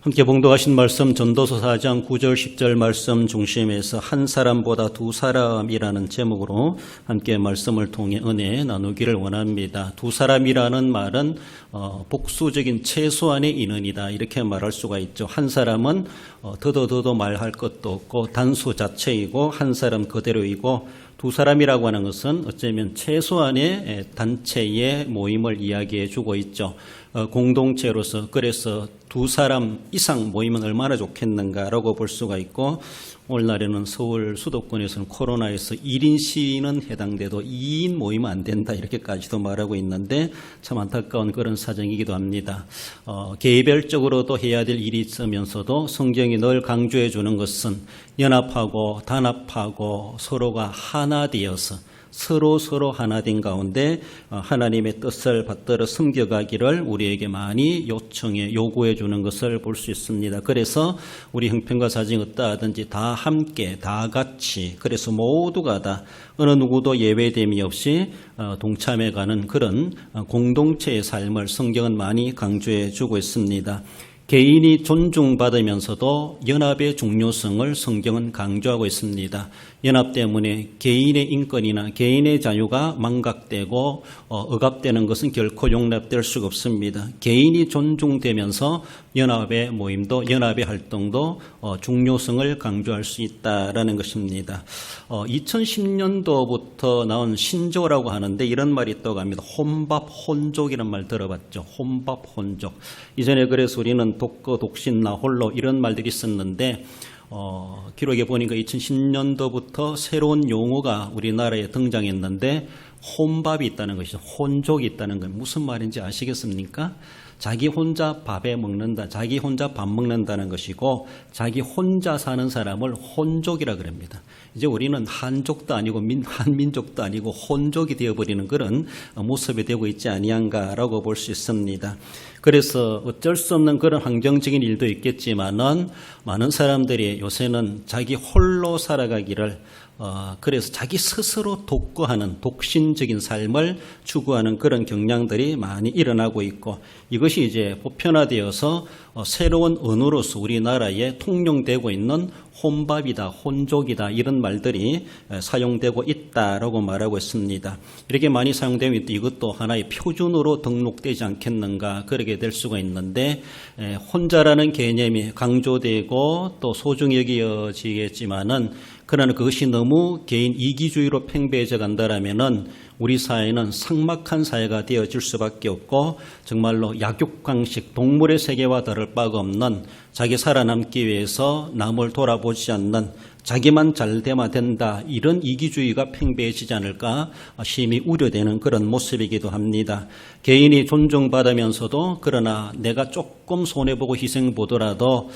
함께 봉독하신 말씀 전도서 4장 9절 10절 말씀 중심에서 한 사람보다 두 사람이라는 제목으로 함께 말씀을 통해 은혜 나누기를 원합니다. 두 사람이라는 말은 복수적인 최소한의 인원이다 이렇게 말할 수가 있죠. 한 사람은 더더 말할 것도 없고 단수 자체이고 한 사람 그대로이고 두 사람이라고 하는 것은 어쩌면 최소한의 단체의 모임을 이야기해 주고 있죠. 공동체로서 그래서 두 사람 이상 모이면 얼마나 좋겠는가라고 볼 수가 있고 오늘날에는 서울 수도권에서는 코로나에서 1인 시위는 해당돼도 2인 모이면 안 된다 이렇게까지도 말하고 있는데 참 안타까운 그런 사정이기도 합니다. 개별적으로도 해야 될 일이 있으면서도 성경이 늘 강조해 주는 것은 연합하고 단합하고 서로가 하나 되어서 서로 하나 된 가운데 하나님의 뜻을 받들어 섬겨가기를 우리에게 많이 요구해 주는 것을 볼 수 있습니다. 그래서 우리 형편과 사정이 어떠하든지 다 함께 다 같이 그래서 모두가 다 어느 누구도 예외됨이 없이 동참해가는 그런 공동체의 삶을 성경은 많이 강조해 주고 있습니다. 개인이 존중받으면서도 연합의 중요성을 성경은 강조하고 있습니다. 연합 때문에 개인의 인권이나 개인의 자유가 망각되고 억압되는 것은 결코 용납될 수가 없습니다. 개인이 존중되면서 연합의 모임도 연합의 활동도 중요성을 강조할 수 있다라는 것입니다. 2010년도부터 나온 신조라고 하는데 이런 말이 떠갑니다. 혼밥 혼족이라는 말 들어봤죠. 혼밥 혼족. 이전에 그래서 우리는 독거 독신 나 홀로 이런 말들이 있었는데 기록에 보니까 2010년도부터 새로운 용어가 우리나라에 등장했는데 혼밥이 있다는 것이죠. 혼족이 있다는 건 무슨 말인지 아시겠습니까? 자기 혼자 밥에 먹는다, 자기 혼자 밥 먹는다는 것이고 자기 혼자 사는 사람을 혼족이라 그럽니다. 이제 우리는 한족도 아니고 한민족도 아니고 혼족이 되어버리는 그런 모습이 되고 있지 아니한가라고 볼 수 있습니다. 그래서 어쩔 수 없는 그런 환경적인 일도 있겠지만은 많은 사람들이 요새는 자기 홀로 살아가기를 그래서 자기 스스로 독거하는 독신적인 삶을 추구하는 그런 경향들이 많이 일어나고 있고 이것이 이제 보편화되어서 새로운 언어로서 우리나라에 통용되고 있는 혼밥이다, 혼족이다 이런 말들이 사용되고 있다라고 말하고 있습니다. 이렇게 많이 사용되면 이것도 하나의 표준으로 등록되지 않겠는가 그러게 될 수가 있는데 혼자라는 개념이 강조되고 또 소중히 여겨지겠지만은 그러나 그것이 너무 개인 이기주의로 팽배해져 간다라면은 우리 사회는 삭막한 사회가 되어질 수밖에 없고 정말로 약육강식 동물의 세계와 다를 바가 없는 자기 살아남기 위해서 남을 돌아보지 않는 자기만 잘되면 된다 이런 이기주의가 팽배해지지 않을까 심히 우려되는 그런 모습이기도 합니다. 개인이 존중받으면서도 그러나 내가 조금 손해보고 희생보더라도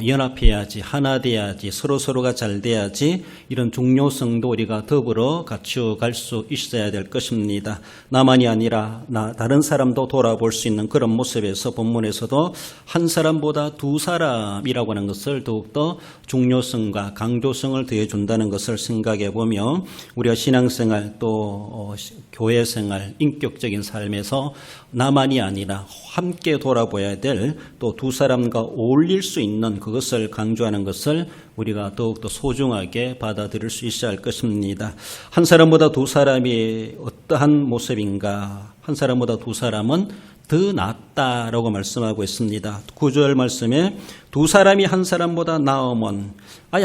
연합해야지 하나 돼야지 서로가 잘 돼야지 이런 중요성도 우리가 더불어 갖추어갈 수 있어야 될 것입니다. 나만이 아니라 다른 사람도 돌아볼 수 있는 그런 모습에서 본문에서도 한 사람보다 두 사람이라고 하는 것을 더욱더 중요성과 강조성을 더해준다는 것을 생각해 보며 우리가 신앙생활 또 교회생활 인격적인 삶에서 나만이 아니라 함께 돌아보아야 될 또 두 사람과 어울릴 수 있는 그것을 강조하는 것을 우리가 더욱더 소중하게 받아들일 수 있어야 할 것입니다. 한 사람보다 두 사람이 어떠한 모습인가? 한 사람보다 두 사람은 더 낫다라고 말씀하고 있습니다. 9절 말씀에 두 사람이 한 사람보다 나으면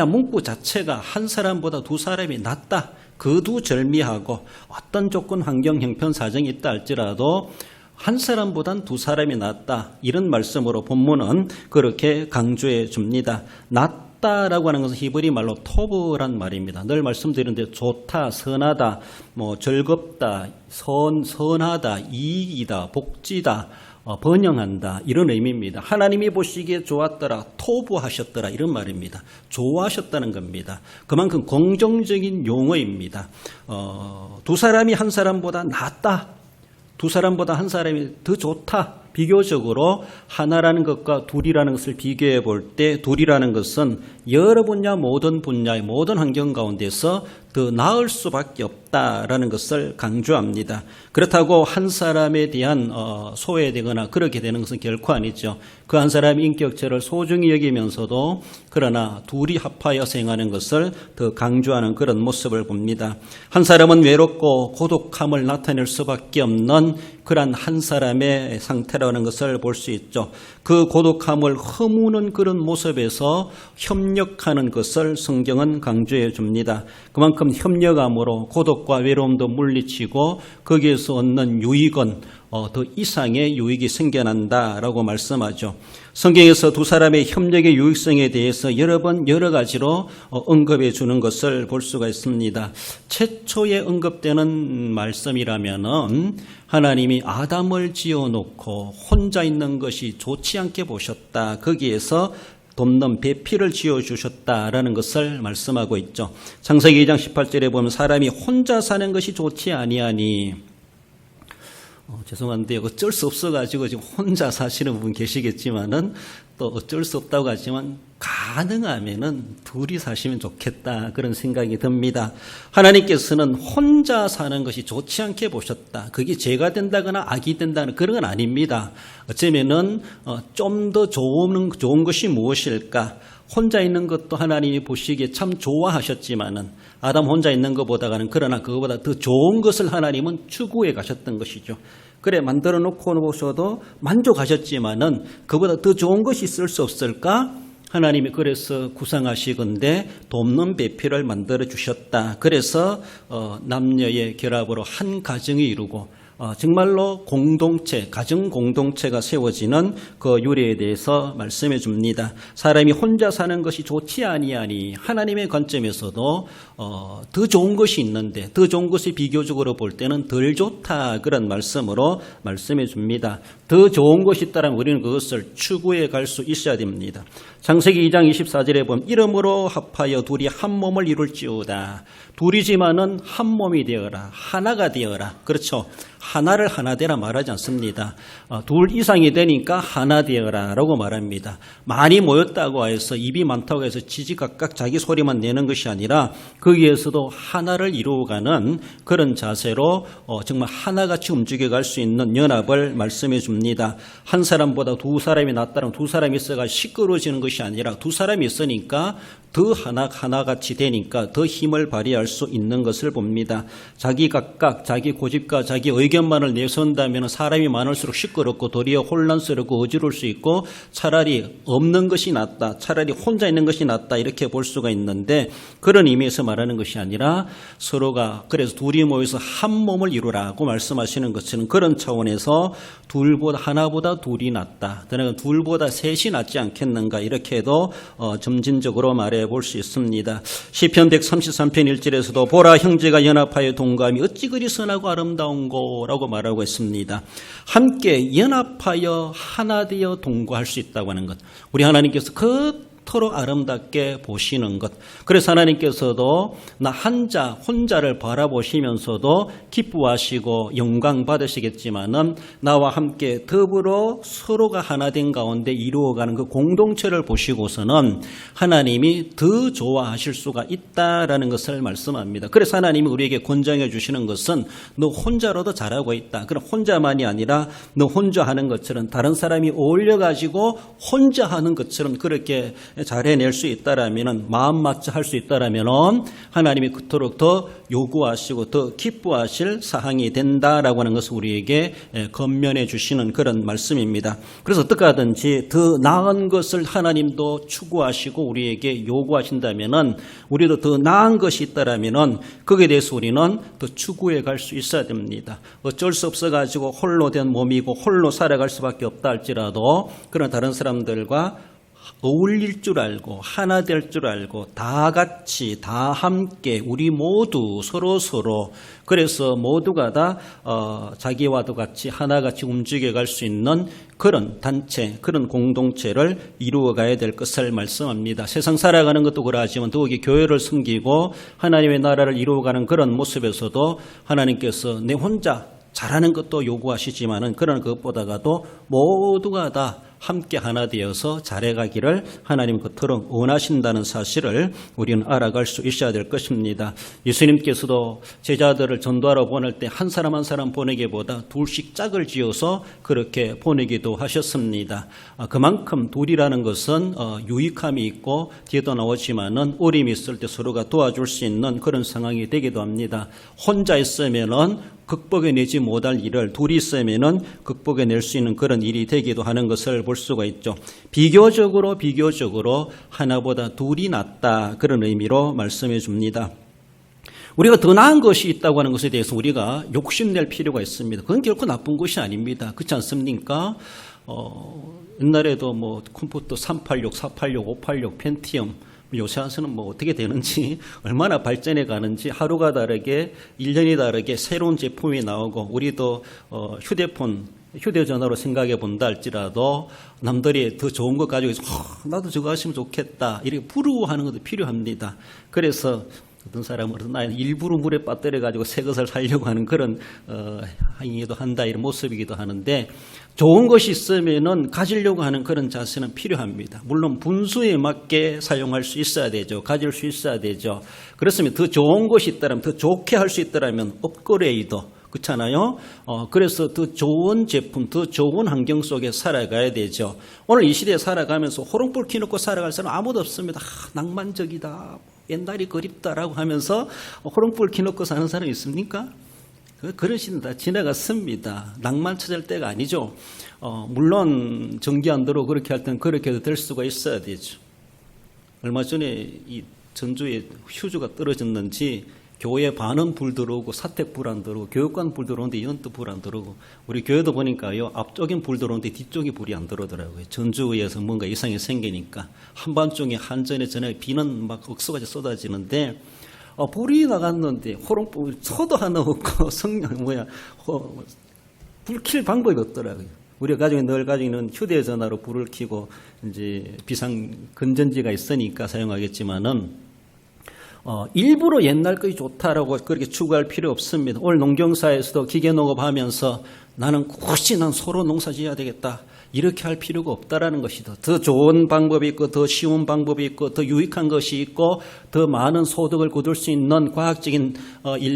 문구 자체가 한 사람보다 두 사람이 낫다. 거두절미하고 어떤 조건 환경 형편 사정이 있다 할지라도 한 사람보단 두 사람이 낫다. 이런 말씀으로 본문은 그렇게 강조해 줍니다. 낫다라고 하는 것은 히브리 말로 토브란 말입니다. 늘 말씀드리는데 좋다, 선하다, 즐겁다, 선하다, 이익이다, 복지다, 번영한다 이런 의미입니다. 하나님이 보시기에 좋았더라, 토부하셨더라 이런 말입니다. 좋아하셨다는 겁니다. 그만큼 긍정적인 용어입니다. 두 사람이 한 사람보다 낫다. 두 사람보다 한 사람이 더 좋다. 비교적으로 하나라는 것과 둘이라는 것을 비교해 볼 때 둘이라는 것은 여러 분야 모든 분야의 모든 환경 가운데서 더 나을 수밖에 없다라는 것을 강조합니다. 그렇다고 한 사람에 대한 소외되거나 그렇게 되는 것은 결코 아니죠. 그 한 사람의 인격체를 소중히 여기면서도 그러나 둘이 합하여서 행하는 것을 더 강조하는 그런 모습을 봅니다. 한 사람은 외롭고 고독함을 나타낼 수밖에 없는 그러한 한 사람의 상태라는 것을 볼 수 있죠. 그 고독함을 허무는 그런 모습에서 협력하는 것을 성경은 강조해 줍니다. 그만큼 협력함으로 고독과 외로움도 물리치고 거기에서 얻는 유익은 더 이상의 유익이 생겨난다라고 말씀하죠. 성경에서 두 사람의 협력의 유익성에 대해서 여러 번 여러 가지로 언급해 주는 것을 볼 수가 있습니다. 최초에 언급되는 말씀이라면은 하나님이 아담을 지어놓고 혼자 있는 것이 좋지 않게 보셨다. 거기에서 돕는 배필을 지어주셨다라는 것을 말씀하고 있죠. 창세기 2장 18절에 보면 사람이 혼자 사는 것이 좋지 아니하니 죄송한데 어쩔 수 없어가지고 지금 혼자 사시는 분 계시겠지만은 또 어쩔 수 없다고 하지만 가능하면은 둘이 사시면 좋겠다 그런 생각이 듭니다. 하나님께서는 혼자 사는 것이 좋지 않게 보셨다. 그게 죄가 된다거나 악이 된다는 그런 건 아닙니다. 어쩌면은 좀 더 좋은 것이 무엇일까? 혼자 있는 것도 하나님이 보시기에 참 좋아하셨지만은 아담 혼자 있는 것보다는 그러나 그것보다 더 좋은 것을 하나님은 추구해 가셨던 것이죠. 그래 만들어 놓고 보셔도 만족하셨지만은 그보다 더 좋은 것이 있을 수 없을까? 하나님이 그래서 구상하시건대 돕는 배필을 만들어 주셨다. 그래서 남녀의 결합으로 한 가정이 이루고 정말로 공동체, 가정 공동체가 세워지는 그 유래에 대해서 말씀해 줍니다. 사람이 혼자 사는 것이 좋지 아니하니 하나님의 관점에서도 더 좋은 것이 있는데 더 좋은 것이 비교적으로 볼 때는 덜 좋다 그런 말씀으로 말씀해 줍니다. 더 좋은 것이 있다면 우리는 그것을 추구해 갈 수 있어야 됩니다. 창세기 2장 24절에 보면 이름으로 합하여 둘이 한 몸을 이룰지어다. 둘이지만은 한 몸이 되어라. 하나가 되어라. 그렇죠. 하나를 하나 되라 말하지 않습니다. 둘 이상이 되니까 하나 되어라 라고 말합니다. 많이 모였다고 해서 입이 많다고 해서 지지각각 자기 소리만 내는 것이 아니라 거기에서도 하나를 이루어가는 그런 자세로 정말 하나같이 움직여갈 수 있는 연합을 말씀해 줍니다. 한 사람보다 두 사람이 낫다는 두 사람이 있어가 시끄러워지는 것이 아니라 두 사람이 있으니까 더 하나같이 되니까 더 힘을 발휘할 수 있는 것을 봅니다. 자기 각각 자기 고집과 자기 의견만을 내세운다면 사람이 많을수록 시끄럽고 도리어 혼란스럽고 어지러울 수 있고 차라리 없는 것이 낫다. 차라리 혼자 있는 것이 낫다. 이렇게 볼 수가 있는데 그런 의미에서 말하는 것이 아니라 서로가 그래서 둘이 모여서 한 몸을 이루라고 말씀하시는 것처럼 그런 차원에서 하나보다 둘이 낫다. 둘보다 셋이 낫지 않겠는가 이렇게도 점진적으로 말해 볼 수 있습니다. 시편 133편 1절에서도 보라 형제가 연합하여 동거함이 어찌 그리 선하고 아름다운고 라고 말하고 있습니다. 함께 연합하여 하나 되어 동거할 수 있다고 하는 것. 우리 하나님께서 그토록 아름답게 보시는 것. 그래서 하나님께서도 나 혼자를 바라보시면서도 기뻐하시고 영광 받으시겠지만은 나와 함께 더불어 서로가 하나 된 가운데 이루어가는 그 공동체를 보시고서는 하나님이 더 좋아하실 수가 있다라는 것을 말씀합니다. 그래서 하나님이 우리에게 권장해 주시는 것은 너 혼자로도 잘하고 있다. 그럼 혼자만이 아니라 너 혼자 하는 것처럼 다른 사람이 어울려가지고 혼자 하는 것처럼 그렇게 잘 해낼 수 있다라면 마음 맞춰 할 수 있다라면 하나님이 그토록 더 요구하시고 더 기뻐하실 사항이 된다라고 하는 것을 우리에게 건면해 주시는 그런 말씀입니다. 그래서 어떻게 하든지 더 나은 것을 하나님도 추구하시고 우리에게 요구하신다면은 우리도 더 나은 것이 있다라면은 거기에 대해서 우리는 더 추구해 갈 수 있어야 됩니다. 어쩔 수 없어 가지고 홀로 된 몸이고 홀로 살아갈 수밖에 없다 할지라도 그런 다른 사람들과 어울릴 줄 알고 하나 될 줄 알고 다 같이 다 함께 우리 모두 서로 그래서 모두가 다 자기와도 같이 하나같이 움직여갈 수 있는 그런 단체 그런 공동체를 이루어가야 될 것을 말씀합니다. 세상 살아가는 것도 그러하지만 더욱이 교회를 섬기고 하나님의 나라를 이루어가는 그런 모습에서도 하나님께서 내 혼자 잘하는 것도 요구하시지만은 그런 것보다도 모두가 다 함께 하나 되어서 잘해가기를 하나님 그토록 원하신다는 사실을 우리는 알아갈 수 있어야 될 것입니다. 예수님께서도 제자들을 전도하러 보낼 때 한 사람 한 사람 보내기보다 둘씩 짝을 지어서 그렇게 보내기도 하셨습니다. 그만큼 둘이라는 것은 유익함이 있고 뒤에도 나오지만은 어림이 있을 때 서로가 도와줄 수 있는 그런 상황이 되기도 합니다. 혼자 있으면은 극복해내지 못할 일을 둘이 있으면은 극복해낼 수 있는 그런 일이 되기도 하는 것을 볼 수가 있죠. 비교적으로 하나보다 둘이 낫다, 그런 의미로 말씀해 줍니다. 우리가 더 나은 것이 있다고 하는 것에 대해서 우리가 욕심낼 필요가 있습니다. 그건 결코 나쁜 것이 아닙니다. 그렇지 않습니까? 옛날에도 뭐 컴퓨터 386, 486, 586, 펜티엄, 요새 와서는 뭐 어떻게 되는지, 얼마나 발전해 가는지, 하루가 다르게 1년이 다르게 새로운 제품이 나오고, 우리도 휴대전화로 생각해 본다 할지라도 남들이 더 좋은 거 가지고 나도 저거 하시면 좋겠다, 이렇게 부러워하는 것도 필요합니다. 그래서 어떤 사람은 일부러 물에 빠뜨려 가지고 새 것을 사려고 하는 그런 행위도 한다, 이런 모습이기도 하는데, 좋은 것이 있으면은 가지려고 하는 그런 자세는 필요합니다. 물론 분수에 맞게 사용할 수 있어야 되죠. 가질 수 있어야 되죠. 그렇으면 더 좋은 것이 있다면, 더 좋게 할 수 있다면 업그레이드, 그렇잖아요. 그래서 더 좋은 제품, 더 좋은 환경 속에 살아가야 되죠. 오늘 이 시대에 살아가면서 호롱불 켜놓고 살아갈 사람 아무도 없습니다. 낭만적이다, 옛날이 그립다라고 하면서 호롱불 켜놓고 사는 사람 있습니까? 그런 시대는 다 지나갔습니다. 낭만 찾을 때가 아니죠. 물론 전기 안 들어오고 그렇게 할 때는 그렇게도 될 수가 있어야 되죠. 얼마 전에 이 전주에 휴주가 떨어졌는지 교회 반은 불 들어오고 사택 불 안 들어오고 교육관 불 들어오는데 연도 불 안 들어오고, 우리 교회도 보니까요, 앞쪽엔 불 들어오는데 뒤쪽이 불이 안 들어오더라고요. 전주에서 뭔가 이상이 생기니까. 한밤중에 한전에 전에 비는 막 억수같이 쏟아지는데 불이 나갔는데 호롱불 소도 하나 없고 불 킬 방법이 없더라고요. 우리가 늘 가지고 있는 휴대전화로 불을 켜고 이제 비상 건전지가 있으니까 사용하겠지만은 일부러 옛날 것이 좋다라고 그렇게 추구할 필요 없습니다. 오늘 농경사에서도 기계농업하면서 나는 소로 농사 지어야 되겠다, 이렇게 할 필요가 없다라는 것이다. 더 좋은 방법이 있고, 더 쉬운 방법이 있고, 더 유익한 것이 있고, 더 많은 소득을 거둘 수 있는 과학적인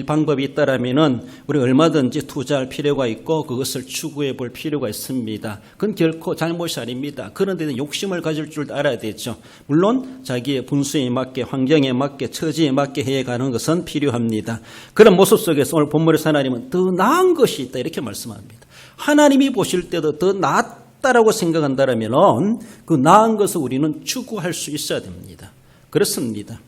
방법이 있다라면은 우리 얼마든지 투자할 필요가 있고 그것을 추구해 볼 필요가 있습니다. 그건 결코 잘못이 아닙니다. 그런데 욕심을 가질 줄 알아야 되죠. 물론 자기의 분수에 맞게, 환경에 맞게, 처지에 맞게 해가는 것은 필요합니다. 그런 모습 속에서 오늘 본문에서 하나님은 더 나은 것이 있다, 이렇게 말씀합니다. 하나님이 보실 때도 더 낫다라고 생각한다면 그 나은 것을 우리는 추구할 수 있어야 됩니다. 그렇습니다.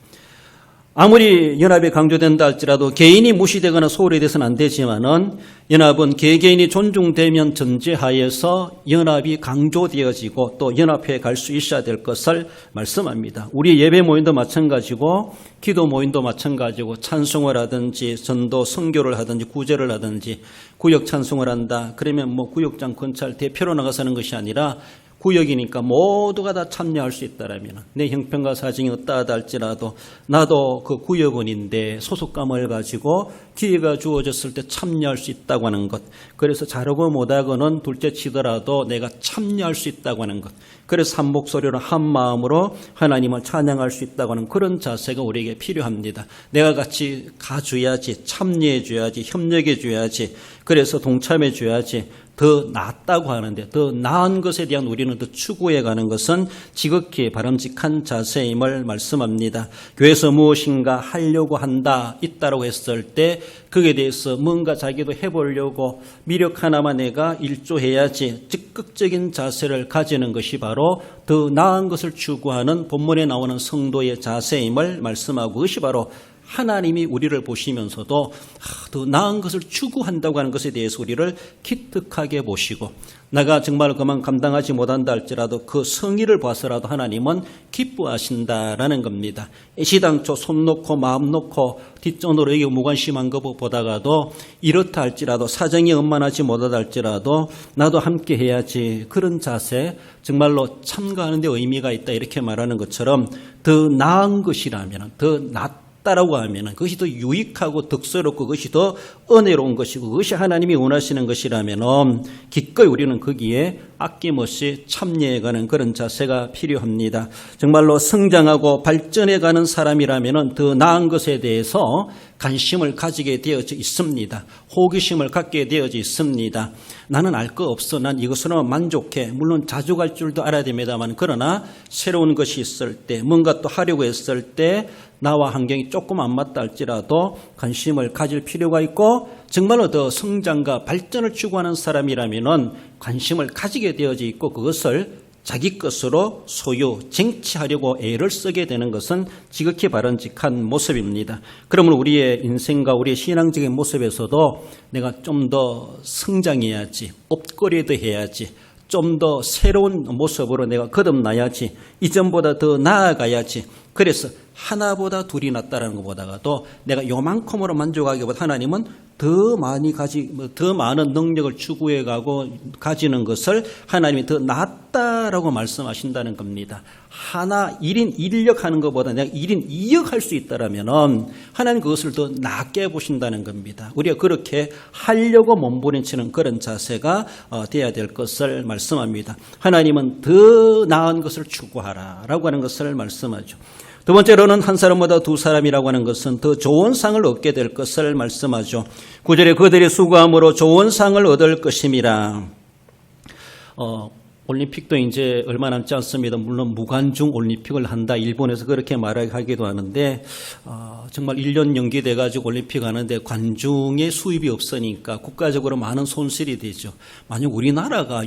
아무리 연합이 강조된다 할지라도 개인이 무시되거나 소홀히 돼서는 안 되지만은, 연합은 개개인이 존중되면 전제하에서 연합이 강조되어지고 또 연합해 갈 수 있어야 될 것을 말씀합니다. 우리 예배 모임도 마찬가지고 기도 모임도 마찬가지고, 찬송을 하든지 전도 선교를 하든지 구제를 하든지 구역 찬송을 한다 그러면 뭐 구역장 건찰 대표로 나가서 하는 것이 아니라 구역이니까 모두가 다 참여할 수 있다라면, 내 형편과 사정이 어떠하다 할지라도 나도 그 구역원인데 소속감을 가지고 기회가 주어졌을 때 참여할 수 있다고 하는 것, 그래서 잘하고 못하고는 둘째 치더라도 내가 참여할 수 있다고 하는 것, 그래서 한 목소리로 한 마음으로 하나님을 찬양할 수 있다고 하는 그런 자세가 우리에게 필요합니다. 내가 같이 가줘야지, 참여해줘야지, 협력해줘야지, 그래서 동참해줘야지. 더 낫다고 하는데, 더 나은 것에 대한 우리는 더 추구해가는 것은 지극히 바람직한 자세임을 말씀합니다. 교회에서 무엇인가 하려고 한다, 있다라고 했을 때 거기에 대해서 뭔가 자기도 해보려고 미력 하나만 내가 일조해야지, 적극적인 자세를 가지는 것이 바로 더 나은 것을 추구하는 본문에 나오는 성도의 자세임을 말씀하고, 그것이 바로 하나님이 우리를 보시면서도 더 나은 것을 추구한다고 하는 것에 대해서 우리를 기특하게 보시고, 내가 정말 그만 감당하지 못한다 할지라도 그 성의를 봐서라도 하나님은 기뻐하신다라는 겁니다. 시당초 손 놓고 마음 놓고 뒷전으로 이게 무관심한 것보다가도 이렇다 할지라도, 사정이 원만하지 못하다 할지라도 나도 함께 해야지, 그런 자세, 정말로 참가하는 데 의미가 있다, 이렇게 말하는 것처럼 더 나은 것이라면, 더 낫다 낫다라고 하면은 그것이 더 유익하고 덕스럽고 그것이 더 은혜로운 것이고 그것이 하나님이 원하시는 것이라면은 기꺼이 우리는 거기에 아낌없이 참여해가는 그런 자세가 필요합니다. 정말로 성장하고 발전해가는 사람이라면은 더 나은 것에 대해서 관심을 가지게 되어져 있습니다. 호기심을 갖게 되어져 있습니다. 나는 알 거 없어. 난 이것으로 만족해. 물론 자주 갈 줄도 알아야 됩니다만 그러나 새로운 것이 있을 때 뭔가 또 하려고 했을 때 나와 환경이 조금 안 맞다 할지라도 관심을 가질 필요가 있고 정말로 더 성장과 발전을 추구하는 사람이라면은 관심을 가지게 되어져 있고 그것을 자기 것으로 소유, 쟁취하려고 애를 쓰게 되는 것은 지극히 바람직한 모습입니다. 그러면 우리의 인생과 우리의 신앙적인 모습에서도 내가 좀 더 성장해야지, 업그레이드 해야지, 좀 더 새로운 모습으로 내가 거듭나야지, 이전보다 더 나아가야지. 그래서 하나보다 둘이 낫다라는 것보다도 내가 요만큼으로 만족하기보다 하나님은 더 많은 능력을 추구해가고 가지는 것을 하나님이 더 낫다라고 말씀하신다는 겁니다. 하나 1인 1력 하는 것보다 내가 1인 2역 할 수 있다라면 하나님 그것을 더 낫게 보신다는 겁니다. 우리가 그렇게 하려고 몸부림치는 그런 자세가 돼야 될 것을 말씀합니다. 하나님은 더 나은 것을 추구하라라고 하는 것을 말씀하죠. 두 번째로는 한 사람보다 두 사람이라고 하는 것은 더 좋은 상을 얻게 될 것을 말씀하죠. 9절에 그들이 수고함으로 좋은 상을 얻을 것임이라. 올림픽도 이제 얼마 남지 않습니다. 물론 무관중 올림픽을 한다. 일본에서 그렇게 말하기도 하는데 정말 1년 연기돼 가지고 올림픽 하는데 관중의 수입이 없으니까 국가적으로 많은 손실이 되죠. 만약 우리나라가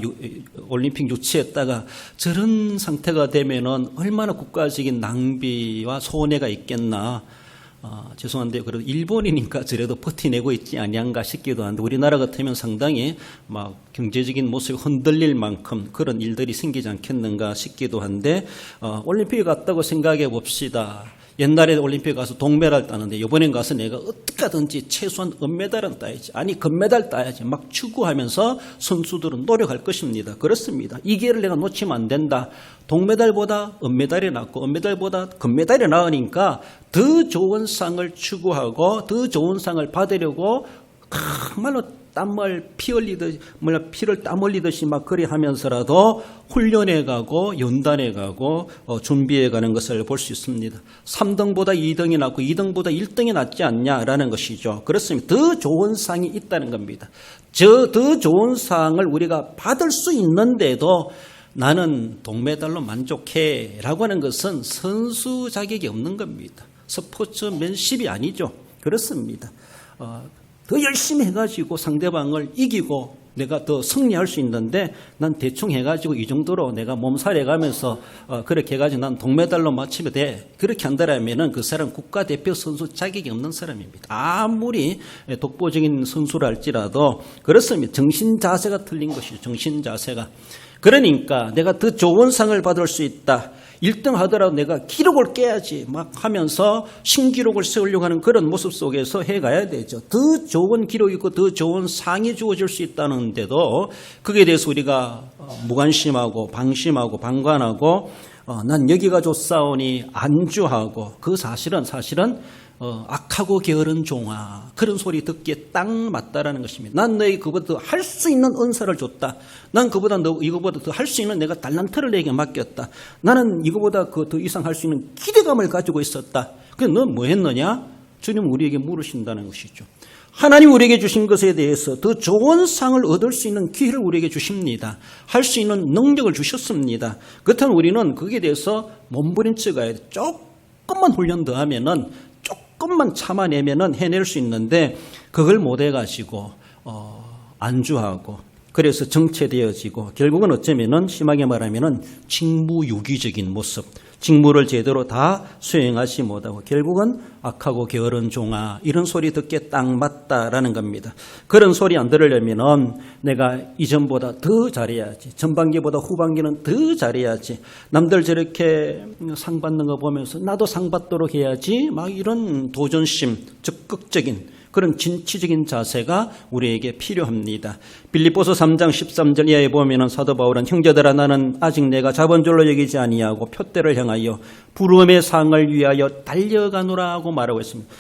올림픽 유치했다가 저런 상태가 되면은 얼마나 국가적인 낭비와 손해가 있겠나. 죄송한데 그래도 일본이니까 저래도 버티내고 있지 아니한가 싶기도 한데 우리나라 같으면 상당히 막 경제적인 모습이 흔들릴 만큼 그런 일들이 생기지 않겠는가 싶기도 한데 올림픽에 갔다고 생각해 봅시다. 옛날에 올림픽 가서 동메달 따는데 이번엔 가서 내가 어떻게 하든지 최소한 은메달은 따야지. 아니 금메달 따야지. 막 추구하면서 선수들은 노력할 것입니다. 그렇습니다. 이 기회를 내가 놓치면 안 된다. 동메달보다 은메달이 낫고 은메달보다 금메달이 나으니까 더 좋은 상을 추구하고 더 좋은 상을 받으려고 정말로 피를 땀 흘리듯이 막 그리 하면서라도 훈련해 가고 연단해 가고 준비해 가는 것을 볼 수 있습니다. 3등보다 2등이 낫고 2등보다 1등이 낫지 않냐라는 것이죠. 그렇습니다. 더 좋은 상이 있다는 겁니다. 더 좋은 상을 우리가 받을 수 있는데도 나는 동메달로 만족해 라고 하는 것은 선수 자격이 없는 겁니다. 스포츠맨십이 아니죠. 그렇습니다. 더 열심히 해가지고 상대방을 이기고 내가 더 승리할 수 있는데 난 대충 해가지고 이 정도로 내가 몸살해가면서 그렇게 해가지고 난 동메달로 맞추면 돼. 그렇게 한다라면은 그 사람 국가대표 선수 자격이 없는 사람입니다. 아무리 독보적인 선수라 할지라도 그렇습니다. 정신 자세가 틀린 것이죠. 정신 자세가. 그러니까 내가 더 좋은 상을 받을 수 있다. 1등 하더라도 내가 기록을 깨야지 막 하면서 신기록을 세우려고 하는 그런 모습 속에서 해가야 되죠. 더 좋은 기록이 있고 더 좋은 상이 주어질 수 있다는데도 그에 대해서 우리가 무관심하고 방심하고 방관하고 난 여기가 좋사오니 안주하고 그 사실은 악하고 게으른 종아 그런 소리 듣기에 딱 맞다라는 것입니다. 난 너희 그보다 더 할 수 있는 은사를 줬다. 난 그보다 이거보다 더 할 수 있는 내가 달란트를 내게 맡겼다. 나는 이거보다 더 이상 할 수 있는 기대감을 가지고 있었다. 그래서 너 뭐 했느냐? 주님 우리에게 물으신다는 것이죠. 하나님 우리에게 주신 것에 대해서 더 좋은 상을 얻을 수 있는 기회를 우리에게 주십니다. 할 수 있는 능력을 주셨습니다. 그렇다면 우리는 거기에 대해서 몸부림쳐가야 돼. 조금만 훈련 더 하면은 조금만 참아내면은 해낼 수 있는데 그걸 못 해가지고 안주하고 그래서 정체되어지고 결국은 어쩌면은 심하게 말하면은 직무유기적인 모습, 직무를 제대로 다 수행하지 못하고 결국은 악하고 게으른 종아 이런 소리 듣기에 딱 맞다라는 겁니다. 그런 소리 안 들으려면은 내가 이전보다 더 잘해야지. 전반기보다 후반기는 더 잘해야지. 남들 저렇게 상 받는 거 보면서 나도 상 받도록 해야지. 막 이런 도전심, 적극적인 그런 진취적인 자세가 우리에게 필요합니다. 빌립보서 3장 13절 이하에 보면 사도 바울은 형제들아 나는 아직 내가 잡은 줄로 여기지 아니하고 표대를 향하여 부름의 상을 위하여 달려가노라 하고 말하고 있습니다.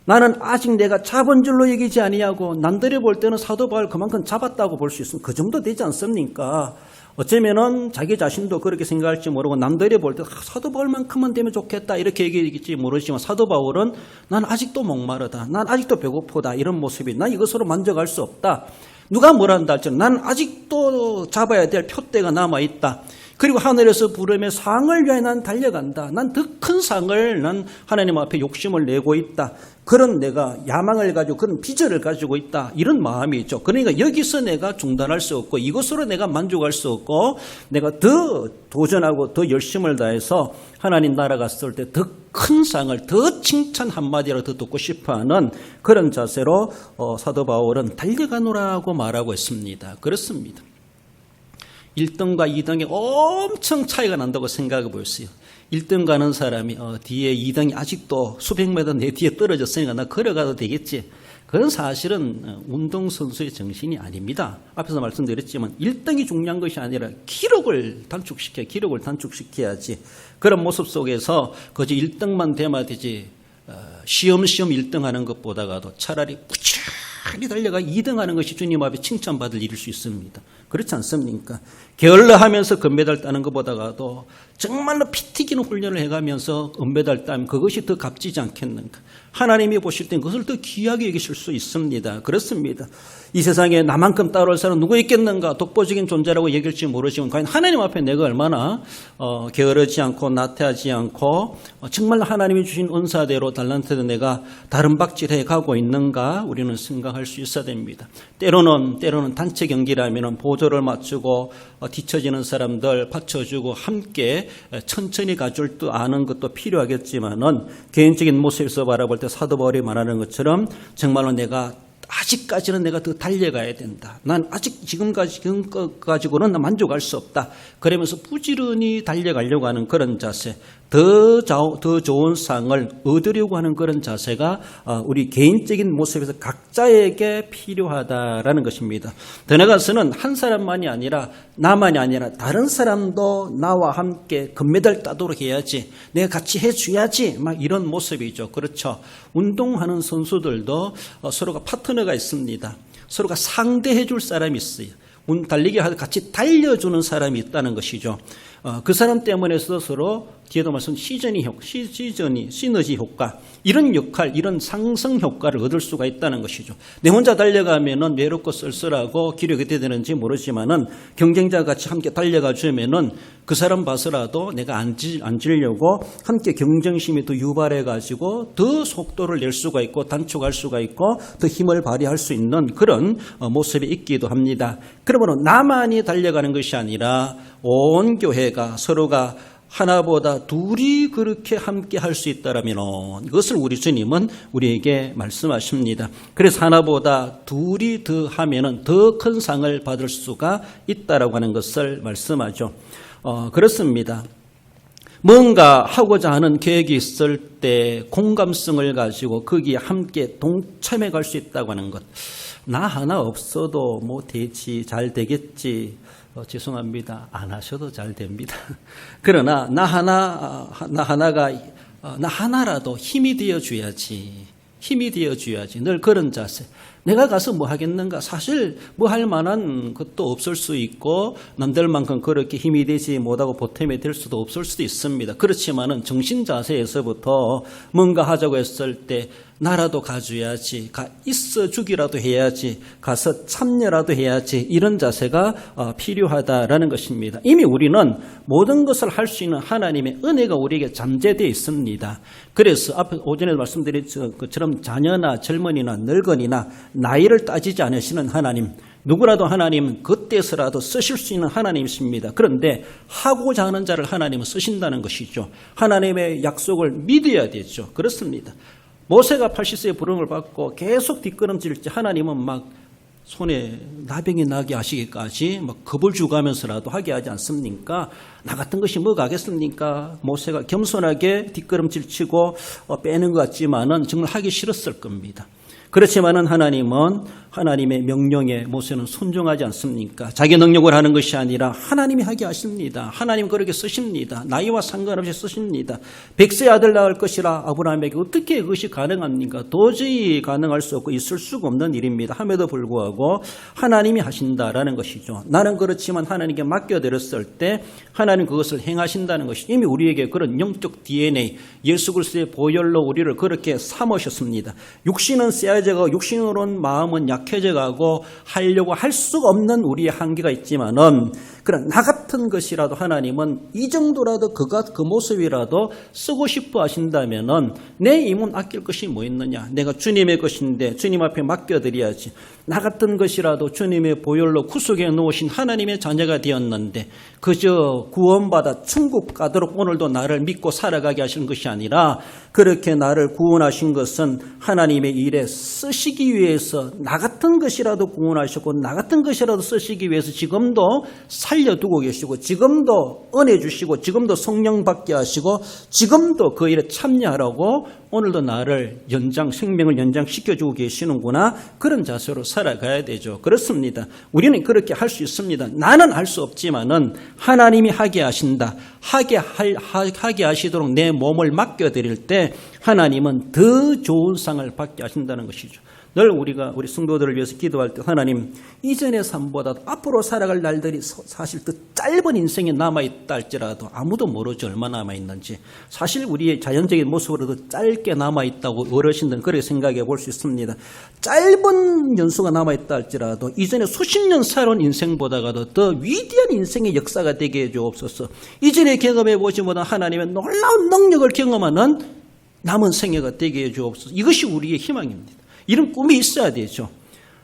나는 아직 내가 잡은 줄로 여기지 아니하고 남들이 볼 때는 사도 바울 그만큼 잡았다고 볼 수 있습니다. 그 정도 되지 않습니까? 어쩌면은 자기 자신도 그렇게 생각할지 모르고 남들이 볼 때 사도 바울만큼은 되면 좋겠다 이렇게 얘기할지 모르지만 사도 바울은 난 아직도 목마르다. 난 아직도 배고프다. 이런 모습이 난 이것으로 만족할 수 없다. 누가 뭐라 한다 할지라도 난 아직도 잡아야 될 표대가 남아있다. 그리고 하늘에서 부름의 상을 위해 난 달려간다. 난 더 큰 상을 난 하나님 앞에 욕심을 내고 있다. 그런 내가 야망을 가지고 그런 비전을 가지고 있다. 이런 마음이 있죠. 그러니까 여기서 내가 중단할 수 없고 이것으로 내가 만족할 수 없고 내가 더 도전하고 더 열심을 다해서 하나님 나라 갔을 때 더 큰 상을 더 칭찬 한마디라도 더 듣고 싶어하는 그런 자세로 사도 바울은 달려가노라고 말하고 있습니다. 그렇습니다. 1등과 2등에 엄청 차이가 난다고 생각해 보였어요. 1등 가는 사람이 뒤에 2등이 아직도 수백 미터 내 뒤에 떨어졌으니까 나 걸어가도 되겠지. 그건 사실은 운동선수의 정신이 아닙니다. 앞에서 말씀드렸지만 1등이 중요한 것이 아니라 기록을 단축시켜야지. 그런 모습 속에서 그저 1등만 되면 되지 시험시험 1등 하는 것보다도 차라리 꾸준히 달려가 2등 하는 것이 주님 앞에 칭찬받을 일일 수 있습니다. 그렇지 않습니까? 게을러하면서 금메달 따는 것보다도 정말로 피 튀기는 훈련을 해가면서 은메달 따면 그것이 더 값지지 않겠는가? 하나님이 보실 땐 그것을 더 귀하게 여기실 수 있습니다. 그렇습니다. 이 세상에 나만큼 따라올 사람 누구 있겠는가? 독보적인 존재라고 얘기할지 모르지만 과연 하나님 앞에 내가 얼마나 게으르지 않고 나태하지 않고 정말 하나님이 주신 은사대로 달란트대로 내가 다른 박질해 가고 있는가? 우리는 생각할 수 있어야 됩니다. 때로는 단체 경기라면 보조를 맞추고 뒤처지는 사람들 받쳐주고 함께 천천히 가줄 줄 아는 것도 필요하겠지만은 개인적인 모습에서 바라볼 때 사도 바울이 말하는 것처럼 정말로 내가 아직까지는 내가 더 달려가야 된다. 난 아직 지금까지고는 만족할 수 없다. 그러면서 부지런히 달려가려고 하는 그런 자세, 더 좋은 상을 얻으려고 하는 그런 자세가 우리 개인적인 모습에서 각자에게 필요하다라는 것입니다. 더 나아가서는 한 사람만이 아니라 나만이 아니라 다른 사람도 나와 함께 금메달 따도록 해야지. 내가 같이 해줘야지. 막 이런 모습이죠. 그렇죠. 운동하는 선수들도 서로가 파트너가 있습니다. 서로가 상대해 줄 사람이 있어요. 달리기 하듯 같이 달려주는 사람이 있다는 것이죠. 그 사람 때문에서 서로 뒤에도 말씀 시너지 효과 이런 역할 이런 상승 효과를 얻을 수가 있다는 것이죠. 내 혼자 달려가면은 외롭고 쓸쓸하고 기력이 어떻게 되는지 모르지만은 경쟁자 같이 함께 달려가 주면은 그 사람 봐서라도 내가 안 지려고 함께 경쟁심이 더 유발해 가지고 더 속도를 낼 수가 있고 단축할 수가 있고 더 힘을 발휘할 수 있는 그런 모습이 있기도 합니다. 그러므로 나만이 달려가는 것이 아니라 온 교회가 서로가 하나보다 둘이 그렇게 함께 할 수 있다라면 이것을 우리 주님은 우리에게 말씀하십니다. 그래서 하나보다 둘이 더 하면은 더 큰 상을 받을 수가 있다라고 하는 것을 말씀하죠. 그렇습니다. 뭔가 하고자 하는 계획이 있을 때 공감성을 가지고 거기에 함께 동참해 갈 수 있다고 하는 것. 나 하나 없어도 뭐 되지 잘 되겠지. 죄송합니다. 안 하셔도 잘 됩니다. 그러나 나 하나라도 힘이 되어줘야지. 늘 그런 자세. 내가 가서 뭐 하겠는가? 사실 뭐 할 만한 것도 없을 수 있고 남들만큼 그렇게 힘이 되지 못하고 보탬이 될 수도 없을 수도 있습니다. 그렇지만은 정신 자세에서부터 뭔가 하자고 했을 때 나라도 가줘야지, 있어주기라도 해야지, 가서 참여라도 해야지 이런 자세가 필요하다라는 것입니다. 이미 우리는 모든 것을 할 수 있는 하나님의 은혜가 우리에게 잠재되어 있습니다. 그래서 앞에 오전에 말씀드린 것처럼 자녀나 젊은이나 늙은이나 나이를 따지지 않으시는 하나님, 누구라도 하나님은 그때서라도 쓰실 수 있는 하나님이십니다. 그런데 하고자 하는 자를 하나님은 쓰신다는 것이죠. 하나님의 약속을 믿어야 되죠. 그렇습니다. 모세가 80세의 부름을 받고 계속 뒷걸음질지 하나님은 막 손에 나병이 나게 하시기까지 막 겁을 주가면서라도 하게 하지 않습니까? 나 같은 것이 뭐가 하겠습니까? 모세가 겸손하게 뒷걸음질 치고 빼는 것 같지만은 정말 하기 싫었을 겁니다. 그렇지만은 하나님은 하나님의 명령에 모세는 순종하지 않습니까? 자기 능력을 하는 것이 아니라 하나님이 하게 하십니다. 하나님 그렇게 쓰십니다. 나이와 상관없이 쓰십니다. 100세 아들 낳을 것이라 아브라함에게 어떻게 그것이 가능합니까? 도저히 가능할 수 없고 있을 수가 없는 일입니다. 함에도 불구하고 하나님이 하신다라는 것이죠. 나는 그렇지만 하나님께 맡겨드렸을 때 하나님 그것을 행하신다는 것이 이미 우리에게 그런 영적 DNA, 예수 그리스도의 보혈로 우리를 그렇게 삼으셨습니다. 육신은 쇠해져가고 육신으로는 마음은 약해져가고 하려고 할 수가 없는 우리의 한계가 있지만은 그런 나 같은 것이라도 하나님은 이 정도라도 그 모습이라도 쓰고 싶어 하신다면은 내 힘은 아낄 것이 뭐 있느냐? 내가 주님의 것인데 주님 앞에 맡겨드려야지. 나 같은 것이라도 주님의 보혈로 구속해 놓으신 하나님의 자녀가 되었는데 그저 구원받아 천국 가도록 오늘도 나를 믿고 살아가게 하신 것이 아니라 그렇게 나를 구원하신 것은 하나님의 일에 쓰시기 위해서 나 같은 것이라도 구원하셨고 나 같은 것이라도 쓰시기 위해서 지금도 살려두고 계시고 지금도 은혜 주시고 지금도 성령 받게 하시고 지금도 그 일에 참여하라고 오늘도 나를 생명을 연장시켜주고 계시는구나. 그런 자세로 살아가야 되죠. 그렇습니다. 우리는 그렇게 할 수 있습니다. 나는 할 수 없지만은 하나님이 하게 하신다. 하게 하시도록 내 몸을 맡겨드릴 때 하나님은 더 좋은 상을 받게 하신다는 것이죠. 늘 우리가 우리 성도들을 위해서 기도할 때 하나님 이전의 삶보다도 앞으로 살아갈 날들이 사실 더 짧은 인생에 남아있다 할지라도 아무도 모르죠. 얼마나 남아있는지. 사실 우리의 자연적인 모습으로도 짧게 남아있다고 어르신들은 그렇게 생각해 볼 수 있습니다. 짧은 연수가 남아있다 할지라도 이전에 수십 년 살아온 인생보다도 더 위대한 인생의 역사가 되게 해주옵소서. 이전에 경험해 보지 못한 하나님의 놀라운 능력을 경험하는 남은 생애가 되게 해주옵소서. 이것이 우리의 희망입니다. 이런 꿈이 있어야 되죠.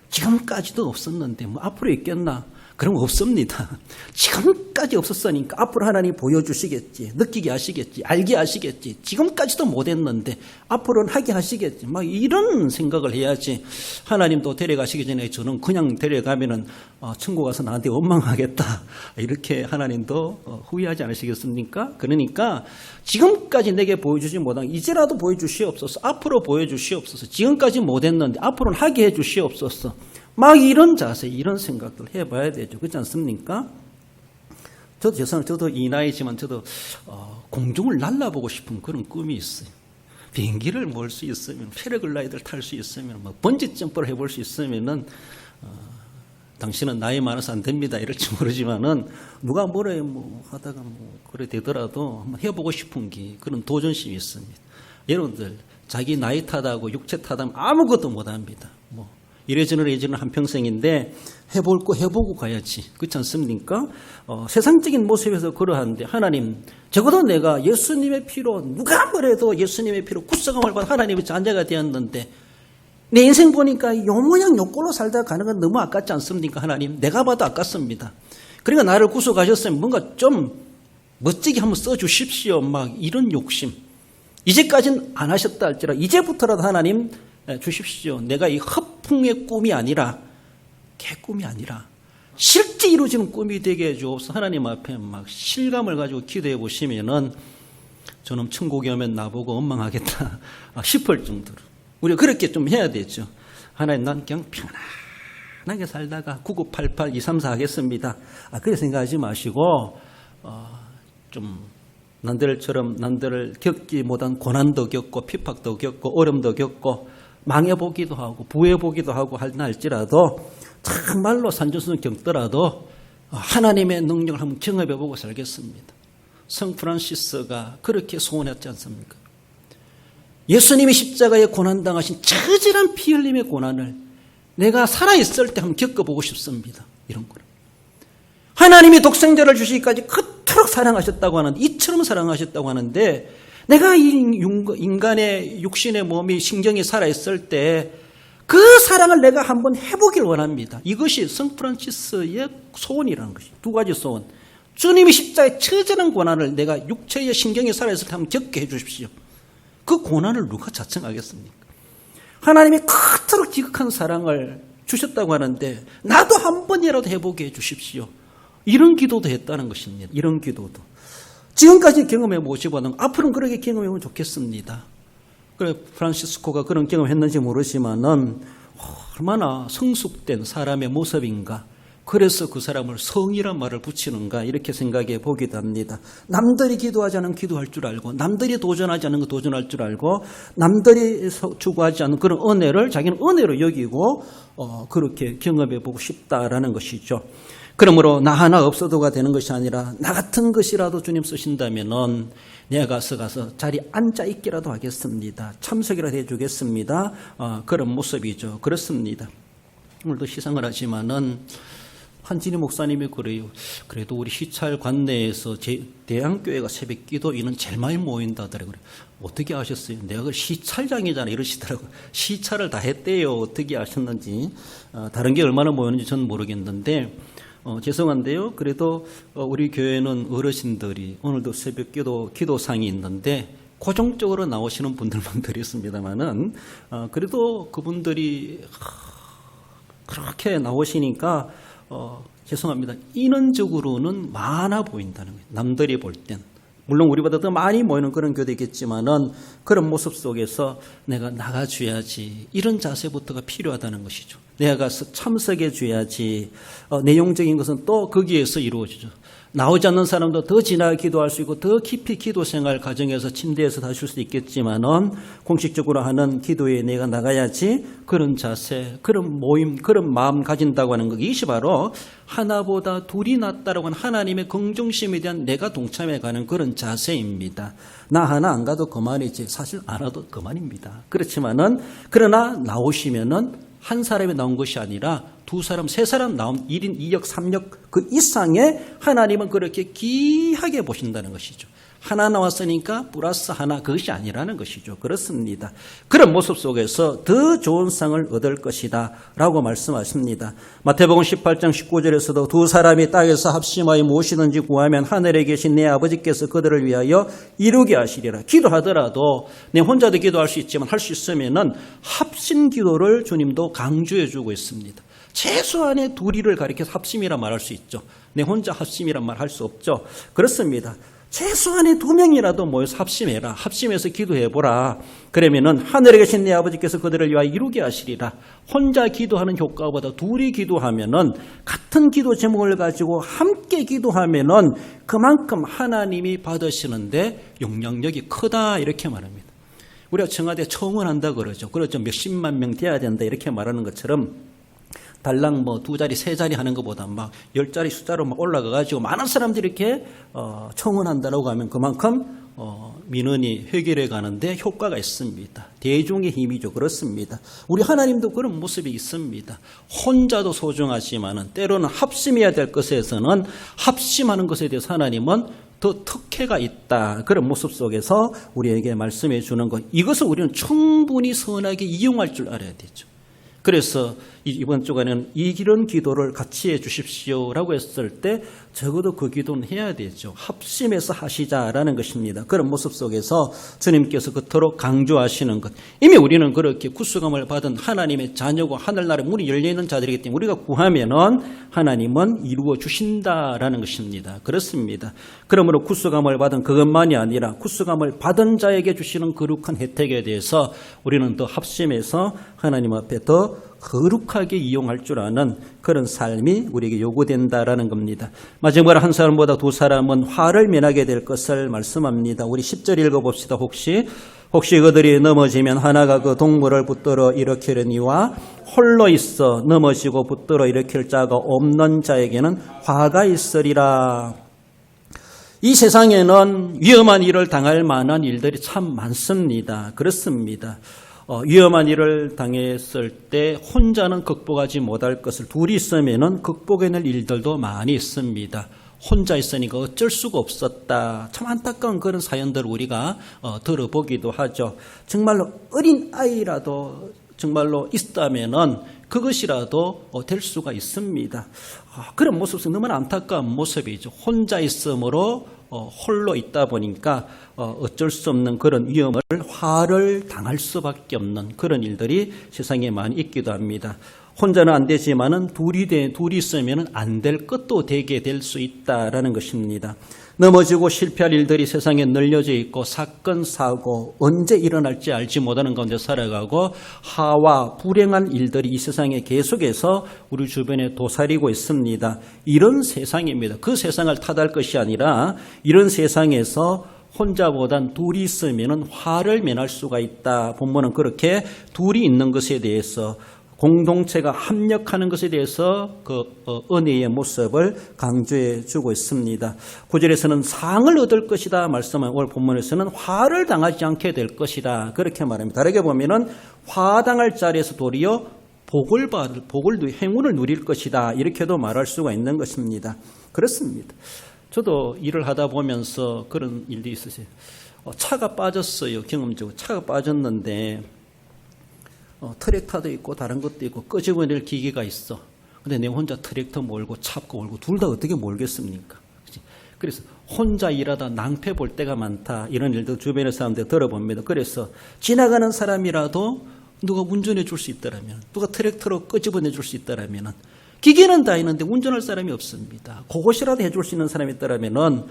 지금까지도 없었는데 뭐 앞으로 있겠나? 그럼 없습니다. 지금까지 없었으니까 앞으로 하나님 보여주시겠지. 느끼게 하시겠지. 알게 하시겠지. 지금까지도 못했는데 앞으로는 하게 하시겠지. 막 이런 생각을 해야지. 하나님도 데려가시기 전에 저는 그냥 데려가면은 천국 가서 나한테 원망하겠다. 이렇게 하나님도 후회하지 않으시겠습니까? 그러니까 지금까지 내게 보여주지 못한 이제라도 보여주시옵소서. 앞으로 보여주시옵소서. 지금까지 못했는데 앞으로는 하게 해주시옵소서. 막 이런 자세, 이런 생각들 해봐야 되죠. 그렇지 않습니까? 저도 죄송합니다. 저도 이 나이지만 저도 공중을 날아보고 싶은 그런 꿈이 있어요. 비행기를 몰 수 있으면, 패러글라이더를 탈 수 있으면, 뭐 번지 점프를 해볼 수 있으면은 당신은 나이 많아서 안 됩니다. 이럴지 모르지만은 누가 뭐래 뭐 하다가 뭐 그래 되더라도 한번 해보고 싶은 게 그런 도전심이 있습니다. 여러분들 자기 나이 탓하고 육체 탓하면 아무것도 못합니다. 뭐 이래저래 한평생인데 해볼 거 해보고 가야지. 그렇지 않습니까? 세상적인 모습에서 그러한데 하나님 적어도 내가 예수님의 피로 누가 뭐래도 예수님의 피로 구속함을 받아 하나님의 자녀가 되었는데 내 인생 보니까 요 모양 요 꼴로 살다 가는 건 너무 아깝지 않습니까? 하나님 내가 봐도 아깝습니다. 그러니까 나를 구속하셨으면 뭔가 좀 멋지게 한번 써주십시오. 막 이런 욕심. 이제까지는 안 하셨다 할지라도 이제부터라도 하나님 주십시오. 내가 이 허풍의 꿈이 아니라 개꿈이 아니라 실제 이루어지는 꿈이 되게 해주옵소서. 하나님 앞에 막 실감을 가지고 기도해 보시면은 저는 천국에 오면 나보고 원망하겠다 싶을 정도로 우리가 그렇게 좀 해야 되죠. 하나님 난 그냥 편안하게 살다가 9988 234 하겠습니다. 그렇게 생각하지 마시고 좀 남들을 겪지 못한 고난도 겪고 핍박도 겪고 어려움도 겪고 망해보기도 하고 부해보기도 하고 할지라도 정말로 산전수전 겪더라도 하나님의 능력을 한번 경험해보고 살겠습니다. 성 프란시스가 그렇게 소원했지 않습니까? 예수님이 십자가에 고난당하신 처절한 피 흘림의 고난을 내가 살아있을 때 한번 겪어보고 싶습니다. 이런 거를. 하나님이 독생자를 주시기까지 그토록 사랑하셨다고 하는데 이처럼 사랑하셨다고 하는데 내가 이 인간의 육신의 몸이 신경이 살아있을 때 그 사랑을 내가 한번 해보길 원합니다. 이것이 성 프란시스의 소원이라는 것이 두 가지 소원. 주님이 십자가의 처절한 고난을 내가 육체의 신경이 살아있을 때 한번 겪게 해주십시오. 그 고난을 누가 자청하겠습니까? 하나님이 그토록 지극한 사랑을 주셨다고 하는데 나도 한 번이라도 해보게 해주십시오. 이런 기도도 했다는 것입니다. 이런 기도도. 지금까지 경험해 보시고는 앞으로는 그렇게 경험해보면 좋겠습니다. 그래 프란시스코가 그런 경험했는지 모르지만은 얼마나 성숙된 사람의 모습인가. 그래서 그 사람을 성이란 말을 붙이는가 이렇게 생각해 보기도 합니다. 남들이 기도하지 않으면 기도할 줄 알고, 남들이 도전하지 않는 거 도전할 줄 알고, 남들이 추구하지 않는 그런 은혜를 자기는 은혜로 여기고 그렇게 경험해 보고 싶다라는 것이죠. 그러므로 나 하나 없어도가 되는 것이 아니라 나 같은 것이라도 주님 쓰신다면은 내가 가서 자리에 앉아 있기라도 하겠습니다. 참석이라도 해주겠습니다. 그런 모습이죠. 그렇습니다. 오늘도 시상을 하지만은 한진희 목사님이 그래요. 그래도 우리 시찰 관내에서 대양교회가 새벽기도인은 제일 많이 모인다더라고요. 어떻게 아셨어요? 내가 그 시찰장이잖아 이러시더라고요. 시찰을 다 했대요. 어떻게 아셨는지. 다른 게 얼마나 모였는지 저는 모르겠는데 죄송한데요. 그래도 우리 교회는 어르신들이 오늘도 새벽기도 기도상이 있는데 고정적으로 나오시는 분들만 드렸습니다만은 그래도 그분들이 그렇게 나오시니까 죄송합니다. 인원적으로는 많아 보인다는 거예요. 남들이 볼 땐. 물론 우리보다 더 많이 모이는 그런 교회겠지만은 그런 모습 속에서 내가 나가줘야지 이런 자세부터가 필요하다는 것이죠. 내가 가서 참석해 줘야지 내용적인 것은 또 거기에서 이루어지죠. 나오지 않는 사람도 더 진하게 기도할 수 있고 더 깊이 기도 생활 가정에서 침대에서 다 하실 수 있겠지만은 공식적으로 하는 기도에 내가 나가야지 그런 자세, 그런 모임, 그런 마음 가진다고 하는 것 이것이 바로 하나보다 둘이 낫다라고 하는 하나님의 긍정심에 대한 내가 동참해가는 그런 자세입니다. 나 하나 안 가도 그만이지 사실 안 와도 그만입니다. 그렇지만은 그러나 나오시면은 한 사람이 나온 것이 아니라 두 사람, 세 사람 나온 1인 2역, 3역 그 이상의 하나님은 그렇게 귀하게 보신다는 것이죠. 하나 나왔으니까 플러스 하나 그것이 아니라는 것이죠. 그렇습니다. 그런 모습 속에서 더 좋은 상을 얻을 것이다 라고 말씀하십니다. 마태복음 18장 19절에서도 두 사람이 땅에서 합심하여 무엇이든지 구하면 하늘에 계신 내 아버지께서 그들을 위하여 이루게 하시리라. 기도하더라도 내 혼자도 기도할 수 있지만 할 수 있으면은 합심 기도를 주님도 강조해 주고 있습니다. 최소한의 둘이를 가리켜서 합심이라 말할 수 있죠. 내 혼자 합심이란 말 할 수 없죠. 그렇습니다. 최소한의 2명이라도 모여서 합심해라. 합심해서 기도해보라. 그러면은 하늘에 계신 내 아버지께서 그들을 위하여 이루게 하시리라. 혼자 기도하는 효과보다 둘이 기도하면은 같은 기도 제목을 가지고 함께 기도하면은 그만큼 하나님이 받으시는데 영향력이 크다 이렇게 말합니다. 우리가 청와대 청원한다 그러죠. 그렇죠. 몇십만 명 돼야 된다 이렇게 말하는 것처럼 달랑 뭐 2자리, 3자리 하는 것보다 막 10자리 숫자로 막 올라가가지고 많은 사람들이 이렇게 청원한다라고 하면 그만큼 민원이 해결해 가는데 효과가 있습니다. 대중의 힘이죠. 그렇습니다. 우리 하나님도 그런 모습이 있습니다. 혼자도 소중하지만은 때로는 합심해야 될 것에서는 합심하는 것에 대해서 하나님은 더 특혜가 있다. 그런 모습 속에서 우리에게 말씀해 주는 것. 이것을 우리는 충분히 선하게 이용할 줄 알아야 되죠. 그래서 이번 주간에는 이런 기도를 같이 해 주십시오라고 했을 때 적어도 그 기도는 해야 되죠. 합심해서 하시자라는 것입니다. 그런 모습 속에서 주님께서 그토록 강조하시는 것. 이미 우리는 그렇게 구수감을 받은 하나님의 자녀고 하늘나라의 문이 열려있는 자들이기 때문에 우리가 구하면은 하나님은 이루어 주신다라는 것입니다. 그렇습니다. 그러므로 구수감을 받은 그것만이 아니라 구수감을 받은 자에게 주시는 거룩한 혜택에 대해서 우리는 더 합심해서 하나님 앞에 더 거룩하게 이용할 줄 아는 그런 삶이 우리에게 요구된다라는 겁니다. 마지막으로 한 사람보다 두 사람은 화를 면하게 될 것을 말씀합니다. 우리 10절 읽어봅시다. 혹시 그들이 넘어지면 하나가 그 동물을 붙들어 일으키려니와 홀로 있어 넘어지고 붙들어 일으킬 자가 없는 자에게는 화가 있으리라. 이 세상에는 위험한 일을 당할 만한 일들이 참 많습니다. 그렇습니다. 위험한 일을 당했을 때 혼자는 극복하지 못할 것을 둘이 있으면은 극복해낼 일들도 많이 있습니다. 혼자 있으니까 어쩔 수가 없었다. 참 안타까운 그런 사연들을 우리가 들어보기도 하죠. 정말로 어린 아이라도 정말로 있다면은 그것이라도 될 수가 있습니다. 그런 모습은 너무나 안타까운 모습이죠. 혼자 있으므로 홀로 있다 보니까 어쩔 수 없는 그런 위험을 화를 당할 수밖에 없는 그런 일들이 세상에 많이 있기도 합니다. 혼자는 안 되지만은 둘이 있으면은 안 될 것도 되게 될 수 있다라는 것입니다. 넘어지고 실패할 일들이 세상에 널려져 있고 사건, 사고 언제 일어날지 알지 못하는 가운데 살아가고 하와 불행한 일들이 이 세상에 계속해서 우리 주변에 도사리고 있습니다. 이런 세상입니다. 그 세상을 탓할 것이 아니라 이런 세상에서 혼자보단 둘이 있으면 화를 면할 수가 있다. 본문은 그렇게 둘이 있는 것에 대해서 공동체가 합력하는 것에 대해서 그 은혜의 모습을 강조해 주고 있습니다. 9절에서는 상을 얻을 것이다 말씀은 오늘 본문에서는 화를 당하지 않게 될 것이다 그렇게 말합니다. 다르게 보면은 화당할 자리에서 도리어 복을 행운을 누릴 것이다 이렇게도 말할 수가 있는 것입니다. 그렇습니다. 저도 일을 하다 보면서 그런 일도 있으세요. 차가 빠졌어요. 경험적으로 차가 빠졌는데 트랙터도 있고 다른 것도 있고 끄집어낼 기계가 있어. 근데 내가 혼자 트랙터 몰고 차고 몰고 둘 다 어떻게 몰겠습니까? 그치? 그래서 혼자 일하다 낭패 볼 때가 많다. 이런 일도 주변의 사람들 들어봅니다. 그래서 지나가는 사람이라도 누가 운전해 줄 수 있다라면, 누가 트랙터로 끄집어내 줄 수 있다라면, 기계는 다 있는데 운전할 사람이 없습니다. 그것이라도 해줄 수 있는 사람이 있다라면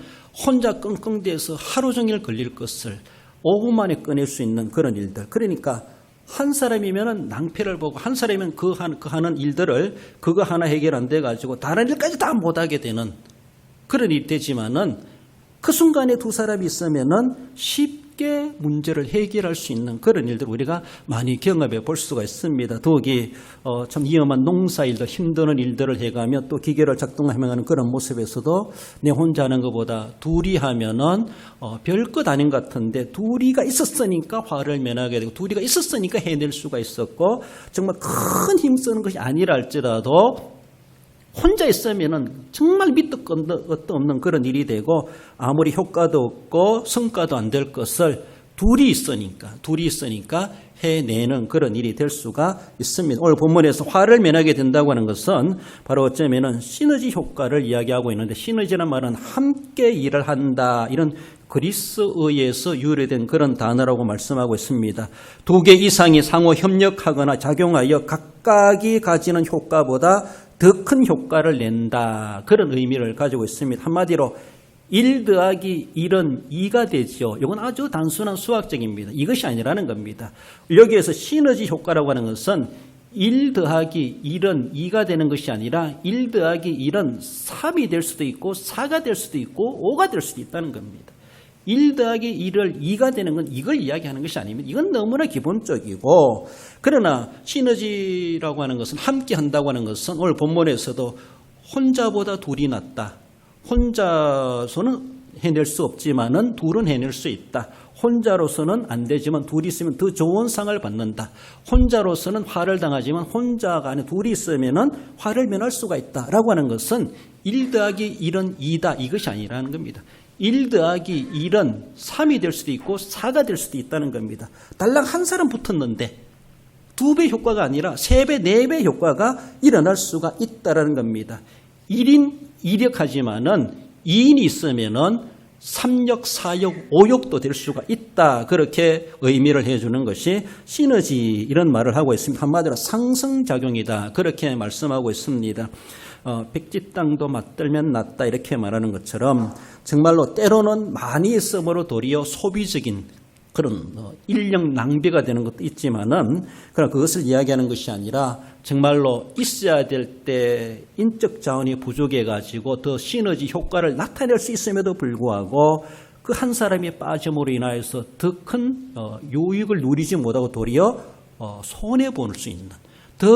혼자 끙끙대서 하루 종일 걸릴 것을 5분 만에 꺼낼 수 있는 그런 일들. 그러니까 한 사람이면 낭패를 보고 한 사람이면 그 하는 일들을 그거 하나 해결 안 돼가지고 다른 일까지 다 못하게 되는 그런 일이 되지만은 그 순간에 두 사람이 있으면은 쉽게 문제를 해결할 수 있는 그런 일들 우리가 많이 경험해 볼 수가 있습니다. 더욱이 참 위험한 농사일들 힘드는 일들을 해가며 또 기계를 작동하는 그런 모습에서도 내 혼자 하는 것보다 둘이 하면은 별것 아닌 것 같은데 둘이가 있었으니까 화를 면하게 되고 둘이가 있었으니까 해낼 수가 있었고 정말 큰 힘쓰는 것이 아니라 할지라도 혼자 있으면은 정말 밑도 끝도 없는 그런 일이 되고 아무리 효과도 없고 성과도 안 될 것을 둘이 있으니까 해내는 그런 일이 될 수가 있습니다. 오늘 본문에서 화를 면하게 된다고 하는 것은 바로 어쩌면은 시너지 효과를 이야기하고 있는데 시너지란 말은 함께 일을 한다 이런 그리스어에서 유래된 그런 단어라고 말씀하고 있습니다. 두 개 이상이 상호 협력하거나 작용하여 각각이 가지는 효과보다 더 큰 효과를 낸다. 그런 의미를 가지고 있습니다. 한마디로 1 더하기 1은 2가 되죠. 이건 아주 단순한 수학적입니다. 이것이 아니라는 겁니다. 여기에서 시너지 효과라고 하는 것은 1 더하기 1은 2가 되는 것이 아니라 1 더하기 1은 3이 될 수도 있고 4가 될 수도 있고 5가 될 수도 있다는 겁니다. 1 더하기 1을 2가 되는 건 이걸 이야기하는 것이 아닙니다. 이건 너무나 기본적이고 그러나 시너지라고 하는 것은 함께 한다고 하는 것은 오늘 본문에서도 혼자보다 둘이 낫다. 혼자서는 해낼 수 없지만은 둘은 해낼 수 있다. 혼자로서는 안 되지만 둘이 있으면 더 좋은 상을 받는다. 혼자로서는 화를 당하지만 혼자가 아니라 둘이 있으면은 화를 면할 수가 있다라고 하는 것은 1 더하기 1은 2다. 이것이 아니라는 겁니다. 1 더하기 1은 3이 될 수도 있고 4가 될 수도 있다는 겁니다. 달랑 한 사람 붙었는데 2배 효과가 아니라 3배, 4배 효과가 일어날 수가 있다는 겁니다. 1인 2력하지만은 2인이 있으면은 3역, 4역, 5역도 될 수가 있다. 그렇게 의미를 해주는 것이 시너지 이런 말을 하고 있습니다. 한마디로 상승작용이다. 그렇게 말씀하고 있습니다. 백지땅도 맞들면 낫다 이렇게 말하는 것처럼 정말로 때로는 많이 있음으로 도리어 소비적인 그런 인력 낭비가 되는 것도 있지만은 그러나 그것을 이야기하는 것이 아니라 정말로 있어야 될 때 인적 자원이 부족해 가지고 더 시너지 효과를 나타낼 수 있음에도 불구하고 그 한 사람이 빠짐으로 인하여서 더 큰 유익을 누리지 못하고 도리어 손해 볼 수 있는 더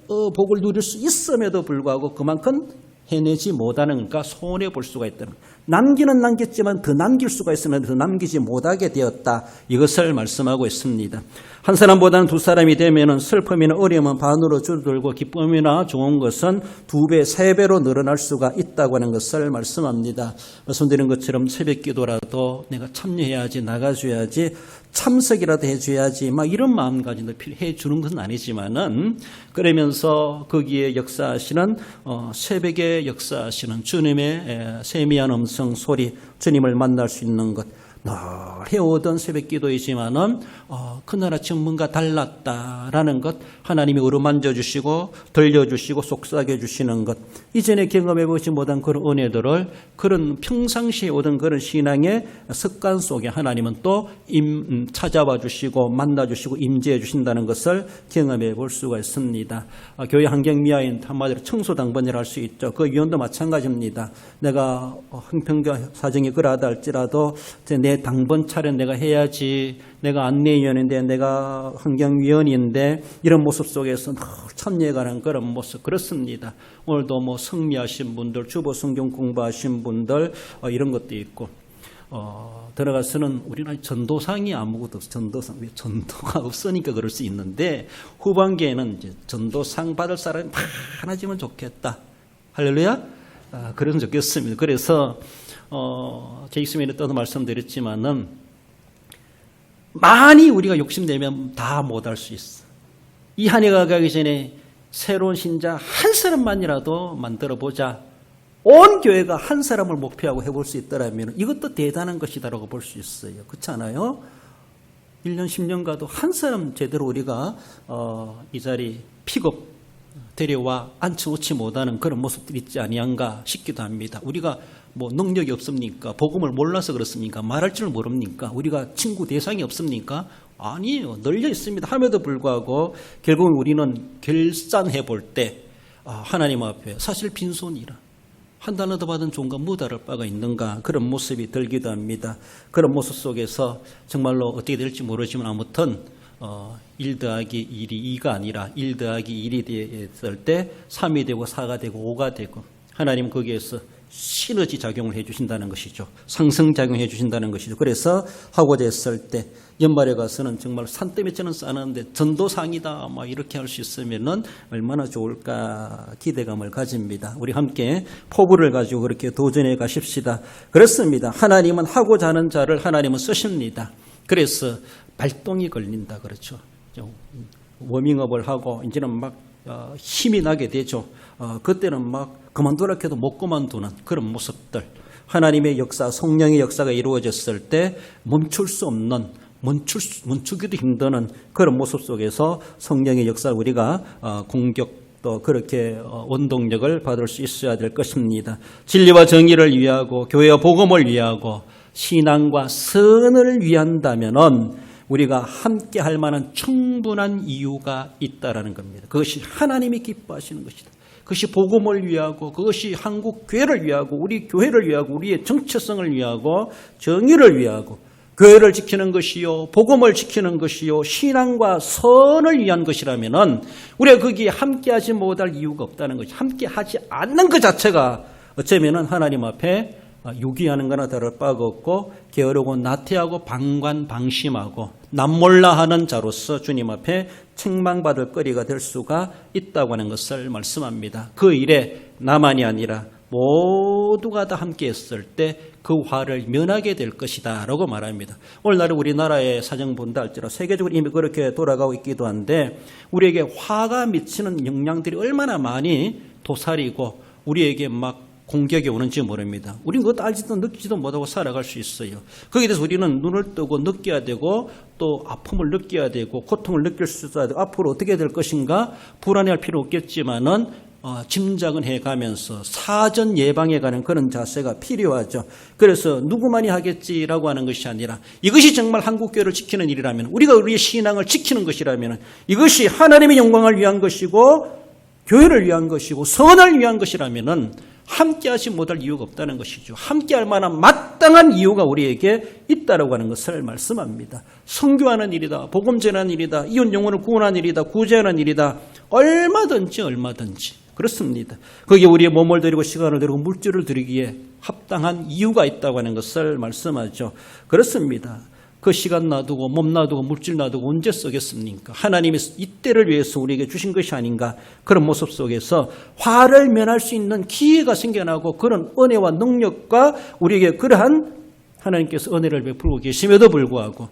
복을 누릴 수 있음에도 불구하고 그만큼 해내지 못하는 그러니까 손해 볼 수가 있다는 거예요. 남기는 남겼지만 더 남길 수가 있으면 더 남기지 못하게 되었다. 이것을 말씀하고 있습니다. 한 사람보다는 두 사람이 되면 슬픔이나 어려움은 반으로 줄어들고 기쁨이나 좋은 것은 2배, 3배로 늘어날 수가 있다고 하는 것을 말씀합니다. 말씀드린 것처럼 새벽 기도라도 내가 참여해야지 나가줘야지 참석이라도 해줘야지 막 이런 마음가짐도 해주는 것은 아니지만은 그러면서 거기에 역사하시는 새벽에 역사하시는 주님의 세미한 음성 소리 주님을 만날 수 있는 것 늘 해오던 새벽 기도이지만은 그날 아침 뭔가 달랐다라는 것, 하나님이 어루만져 주시고 들려주시고 속삭여 주시는 것, 이전에 경험해 보지 못한 그런 은혜들을 그런 평상시에 오던 그런 신앙의 습관 속에 하나님은 또 찾아와 주시고 만나 주시고 임재해 주신다는 것을 경험해 볼 수가 있습니다. 교회 환경 미화인 한마디로 청소당번이라 할 수 있죠. 그 위원도 마찬가지입니다. 내가 형평자 사정이 그러하다 할지라도 내 당번 차례 내가 해야지, 내가 안내위원인데 내가 환경위원인데, 이런 모습 속에서 늘 참여해가는 그런 모습, 그렇습니다. 오늘도 뭐 성미하신 분들, 주보 성경 공부하신 분들, 이런 것도 있고, 들어가서는 우리나라 전도상이 아무것도 없어. 전도상, 왜 전도가 없으니까 그럴 수 있는데, 후반기에는 이제 전도상 받을 사람이 많아지면 좋겠다. 할렐루야? 그러면 좋겠습니다. 그래서 제 있음에 떠도 말씀드렸지만은, 많이 우리가 욕심내면 다 못할 수 있어. 이 한 해가 가기 전에 새로운 신자 한 사람만이라도 만들어보자. 온 교회가 한 사람을 목표하고 해볼 수 있더라면 이것도 대단한 것이다라고 볼 수 있어요. 그렇지 않아요? 1년 10년 가도 한 사람 제대로 우리가 이 자리 픽업 데려와 앉혀놓지 못하는 그런 모습들이 있지 아니한가 싶기도 합니다. 우리가 뭐 능력이 없습니까? 복음을 몰라서 그렇습니까? 말할 줄 모릅니까? 우리가 친구 대상이 없습니까? 아니에요. 널려 있습니다. 함에도 불구하고 결국은 우리는 결산해 볼 때 하나님 앞에 사실 빈손이라, 한 달러 더 받은 종과 무다를 바가 있는가, 그런 모습이 들기도 합니다. 그런 모습 속에서 정말로 어떻게 될지 모르지만 아무튼 1 더하기 1이 2가 아니라 1 더하기 1이 됐을 때 3이 되고 4가 되고 5가 되고, 하나님 거기에서 시너지 작용을 해 주신다는 것이죠. 상승작용해 주신다는 것이죠. 그래서 하고자 했을 때 연말에 가서는 정말 산더미처럼 싸는데 전도상이다 막 이렇게 할 수 있으면은 얼마나 좋을까 기대감을 가집니다. 우리 함께 포부를 가지고 그렇게 도전해 가십시다. 그렇습니다. 하나님은 하고자 하는 자를 하나님은 쓰십니다. 그래서 발동이 걸린다 그렇죠. 워밍업을 하고 이제는 막 힘이 나게 되죠. 그때는 막 그만두라 해도 못 그만두는 그런 모습들, 하나님의 역사, 성령의 역사가 이루어졌을 때 멈출 수 없는, 멈추기도 힘드는 그런 모습 속에서 성령의 역사를 우리가 공격도 그렇게 원동력을 받을 수 있어야 될 것입니다. 진리와 정의를 위하고 교회와 복음을 위하고 신앙과 선을 위한다면은 우리가 함께 할 만한 충분한 이유가 있다라는 겁니다. 그것이 하나님이 기뻐하시는 것이다. 그것이 복음을 위하고, 그것이 한국 교회를 위하고, 우리 교회를 위하고, 우리의 정체성을 위하고, 정의를 위하고, 교회를 지키는 것이요, 복음을 지키는 것이요, 신앙과 선을 위한 것이라면은 우리가 거기에 함께하지 못할 이유가 없다는 것이, 함께하지 않는 것 자체가 어쩌면은 하나님 앞에 유기하는 거나 다를 바가 없고, 게으르고 나태하고 방관방심하고 남몰라하는 자로서 주님 앞에 책망받을 거리가 될 수가 있다고 하는 것을 말씀합니다. 그 일에 나만이 아니라 모두가 다 함께 했을 때 그 화를 면하게 될 것이다 라고 말합니다. 오늘날 우리나라의 사정 본다 할지라도 세계적으로 이미 그렇게 돌아가고 있기도 한데, 우리에게 화가 미치는 영향들이 얼마나 많이 도사리고 우리에게 막 공격이 오는지 모릅니다. 우리는 그것도 알지도 느끼지도 못하고 살아갈 수 있어요. 거기에 대해서 우리는 눈을 뜨고 느껴야 되고, 또 아픔을 느껴야 되고, 고통을 느낄 수 있어야 되고, 앞으로 어떻게 될 것인가 불안해할 필요 없겠지만은 짐작은 해가면서 사전 예방해가는 그런 자세가 필요하죠. 그래서 누구만이 하겠지라고 하는 것이 아니라, 이것이 정말 한국교회를 지키는 일이라면, 우리가 우리의 신앙을 지키는 것이라면 이것이 하나님의 영광을 위한 것이고 교회를 위한 것이고 선을 위한 것이라면은 함께하지 못할 이유가 없다는 것이죠. 함께할 만한 마땅한 이유가 우리에게 있다라고 하는 것을 말씀합니다. 선교하는 일이다, 복음 전하는 일이다, 이웃 영혼을 구원하는 일이다, 구제하는 일이다, 얼마든지 그렇습니다. 거기에 우리의 몸을 들이고 시간을 들이고 물질을 들이기에 합당한 이유가 있다고 하는 것을 말씀하죠. 그렇습니다. 그 시간 놔두고 몸 놔두고 물질 놔두고 언제 쓰겠습니까? 하나님이 이때를 위해서 우리에게 주신 것이 아닌가. 그런 모습 속에서 화를 면할 수 있는 기회가 생겨나고, 그런 은혜와 능력과 우리에게 그러한 하나님께서 은혜를 베풀고 계심에도 불구하고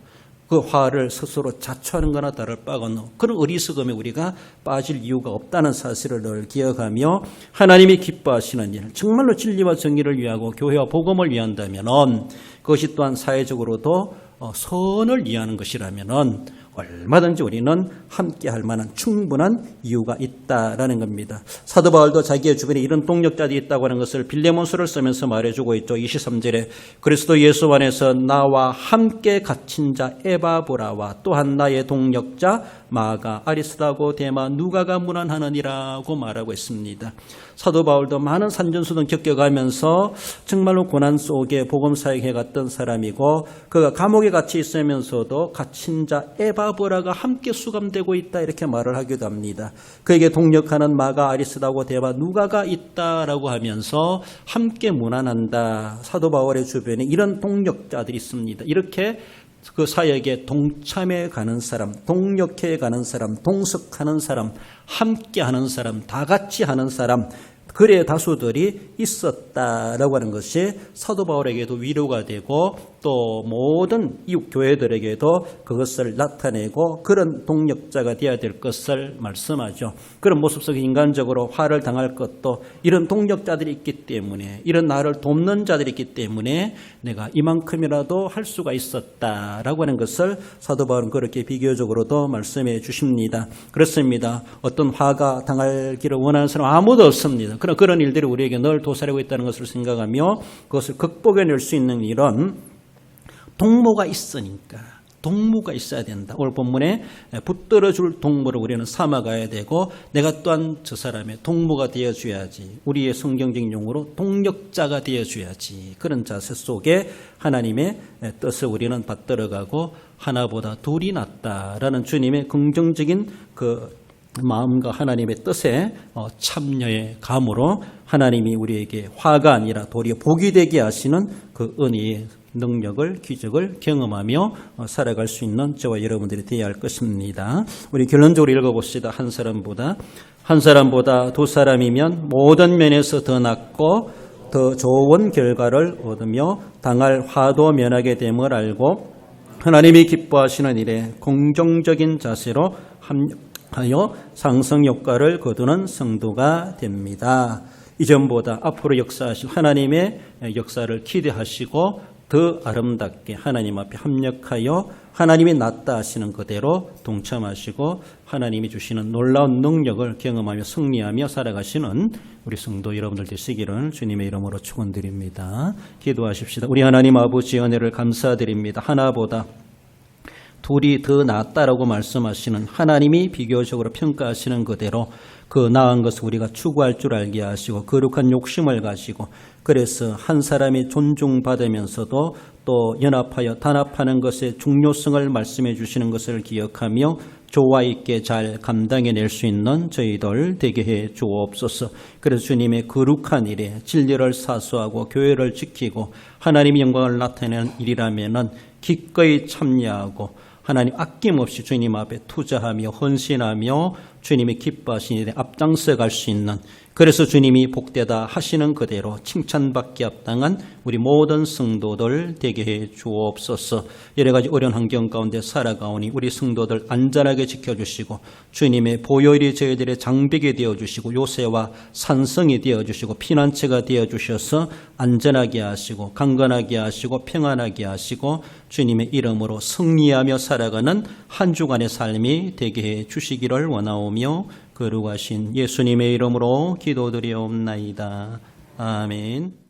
그 화를 스스로 자초하는 거나 다를 바가 없는 그런 어리석음에 우리가 빠질 이유가 없다는 사실을 늘 기억하며 하나님이 기뻐하시는 일, 정말로 진리와 정의를 위하고 교회와 복음을 위한다면 그것이 또한 사회적으로도 선을 위하는 것이라면 얼마든지 우리는 함께할 만한 충분한 이유가 있다라는 겁니다. 사도 바울도 자기의 주변에 이런 동력자들이 있다고 하는 것을 빌레몬서를 쓰면서 말해주고 있죠. 23절에 그리스도 예수 안에서 나와 함께 갇힌 자 에바브라와 또한 나의 동력자 마가 아리스다고 데마 누가가 문안하느니라고 말하고 있습니다. 사도 바울도 많은 산전수전 겪어가면서 정말로 고난 속에 복음 사역해 갔던 사람이고 그가 감옥에 갇혀 있으면서도 갇힌 자 에바브라가 함께 수감되고 있다 이렇게 말을 하기도 합니다. 그에게 동력하는 마가 아리스다고 데마 누가가 있다라고 하면서 함께 문안한다. 사도 바울의 주변에 이런 동력자들이 있습니다. 이렇게 그 사역에 동참해 가는 사람, 동력해 가는 사람, 동석하는 사람, 함께 하는 사람, 다 같이 하는 사람, 그래 다수들이 있었다라고 하는 것이 사도 바울에게도 위로가 되고 또 모든 이웃 교회들에게도 그것을 나타내고 그런 동력자가 되어야 될 것을 말씀하죠. 그런 모습 속에 인간적으로 화를 당할 것도 이런 동력자들이 있기 때문에 이런 나를 돕는 자들이 있기 때문에 내가 이만큼이라도 할 수가 있었다라고 하는 것을 사도 바울은 그렇게 비교적으로도 말씀해 주십니다. 그렇습니다. 어떤 화가 당하기를 원하는 사람 아무도 없습니다. 그런 일들이 우리에게 늘 도사리고 있다는 것을 생각하며 그것을 극복해낼 수 있는 이런 동무가 있으니까 동무가 있어야 된다. 오늘 본문에 붙들어줄 동무를 우리는 삼아가야 되고 내가 또한 저 사람의 동무가 되어줘야지. 우리의 성경적인 용어로 동력자가 되어줘야지. 그런 자세 속에 하나님의 뜻을 우리는 받들어가고 하나보다 둘이 낫다라는 주님의 긍정적인 그 마음과 하나님의 뜻에 참여해 감으로 하나님이 우리에게 화가 아니라 도리어 복이 되게 하시는 그 은혜의 능력을 기적을 경험하며 살아갈 수 있는 저와 여러분들이 되어야 할 것입니다. 우리 결론적으로 읽어봅시다. 한 사람보다 두 사람이면 모든 면에서 더 낫고 더 좋은 결과를 얻으며 당할 화도 면하게 됨을 알고 하나님이 기뻐하시는 일에 긍정적인 자세로 하여 상승 효과를 거두는 성도가 됩니다. 이전보다 앞으로 역사하실 하나님의 역사를 기대하시고 더 아름답게 하나님 앞에 합력하여 하나님이 낫다 하시는 그대로 동참하시고 하나님이 주시는 놀라운 능력을 경험하며 승리하며 살아가시는 우리 성도 여러분들 되시기를 주님의 이름으로 축원드립니다. 기도하십시다. 우리 하나님 아버지 은혜를 감사드립니다. 하나보다 둘이 더 낫다라고 말씀하시는 하나님이 비교적으로 평가하시는 그대로 그 나은 것을 우리가 추구할 줄 알게 하시고 거룩한 욕심을 가지고 그래서 한 사람이 존중받으면서도 또 연합하여 단합하는 것의 중요성을 말씀해 주시는 것을 기억하며 조화 있게 잘 감당해낼 수 있는 저희들 되게 해 주옵소서. 그래서 주님의 거룩한 일에 진리를 사수하고 교회를 지키고 하나님의 영광을 나타내는 일이라면은 기꺼이 참여하고 하나님 아낌없이 주님 앞에 투자하며 헌신하며 주님이 기뻐하신 일에 앞장서 갈 수 있는 그래서 주님이 복되다 하시는 그대로 칭찬받기 합당한 우리 모든 성도들 되게 해 주옵소서. 여러 가지 어려운 환경 가운데 살아가오니 우리 성도들 안전하게 지켜주시고 주님의 보혈이 저희들의 장벽이 되어주시고 요새와 산성이 되어주시고 피난처가 되어주셔서 안전하게 하시고 강건하게 하시고 평안하게 하시고 주님의 이름으로 승리하며 살아가는 한 주간의 삶이 되게 해 주시기를 원하오며 거룩하신 예수님의 이름으로 기도드리옵나이다. 아멘.